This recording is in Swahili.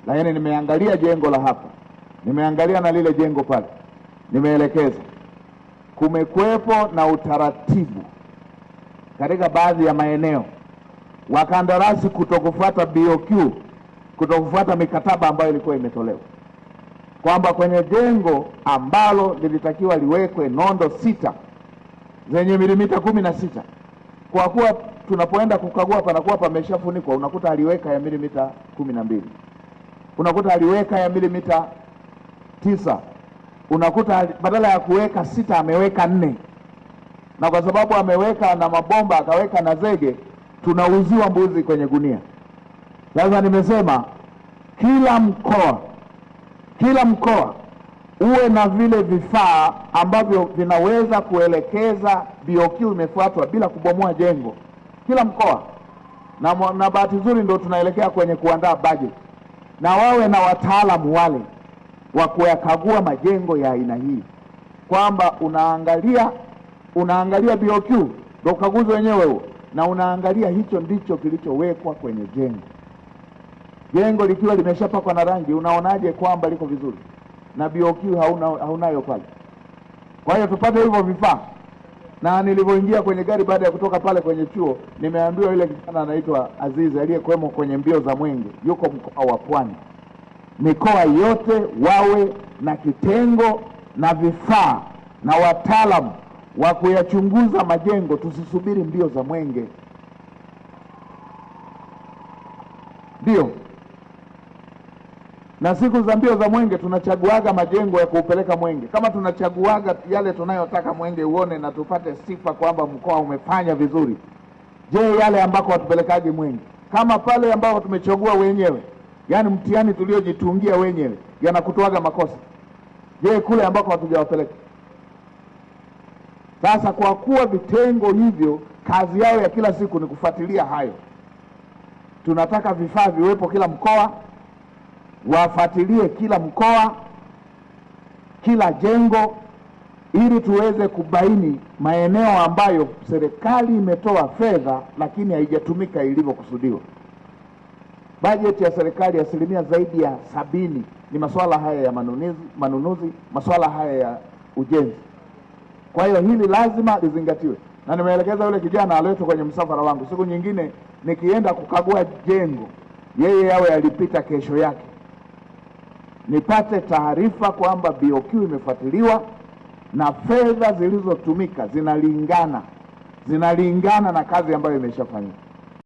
lakini nimeangalia jengo la hapa, nimeangalia na lile jengo pale, nimeelekeza. Kumekuwepo na utaratibu katika baadhi ya maeneo, wakandarasi kutokufuata BOQ, kutokufuata mikataba ambayo ilikuwa imetolewa, kwamba kwenye jengo ambalo lilitakiwa liwekwe nondo 6 zenye milimita 16, kwa kuwa tunapoenda kukagua panakuwa pameshafunikwa, unakuta aliweka ya milimita 12, unakuta aliweka ya milimita 9, unakuta badala ya kuweka 6 ameweka 4, na kwa sababu ameweka na mabomba akaweka na zege, tunauziwa mbuzi kwenye gunia. Sasa nimesema kila mkoa uwe na vile vifaa ambavyo vinaweza kuelekeza BOQ imefuatwa bila kubomoa jengo, kila mkoa. Na bahati nzuri ndio tunaelekea kwenye kuandaa budget, na wawe na wataalamu wale wa kuyakagua majengo ya aina hii, kwamba unaangalia BOQ, ndio ukaguzi wenyewe huo, na unaangalia hicho ndicho kilichowekwa kwenye jengo. Jengo likiwa limeshapakwa na rangi, unaonaje kwamba liko vizuri na BOQ haunayo pale? Kwa hiyo tupate hivyo vifaa. Na nilipoingia kwenye gari baada ya kutoka pale kwenye chuo, nimeambiwa yule kijana anaitwa Azizi aliyekuwemo kwenye mbio za Mwenge yuko mkoa wa Pwani. Mikoa yote wawe na kitengo na vifaa na wataalamu wa kuyachunguza majengo, tusisubiri mbio za Mwenge. Ndio. Na siku za mbio za Mwenge tunachaguaga majengo ya kuupeleka Mwenge. Kama tunachaguaga yale tunayotaka Mwenge uone na tupate sifa kwamba mkoa umefanya vizuri, je, yale ambako watupelekaje Mwenge? Kama pale ambako tumechagua wenyewe, yani mtihani tuliojitungia wenyewe, yanakutoaga makosa, je, kule ambako hatujawapeleka? Sasa kwa kuwa vitengo hivyo kazi yao ya kila siku ni kufuatilia hayo, tunataka vifaa viwepo kila mkoa, wafuatilie kila mkoa, kila jengo, ili tuweze kubaini maeneo ambayo serikali imetoa fedha lakini haijatumika ilivyokusudiwa. Bajeti ya serikali asilimia zaidi ya 70 ni masuala haya ya manunuzi, masuala haya ya ujenzi. Kwa hiyo hili lazima lizingatiwe. Na nimeelekeza yule kijana aletwe kwenye msafara wangu, siku nyingine nikienda kukagua jengo, yeye yawe alipita kesho yake, nipate taarifa kwamba BOQ imefuatiliwa na fedha zilizotumika zinalingana na kazi ambayo imeshafanyika.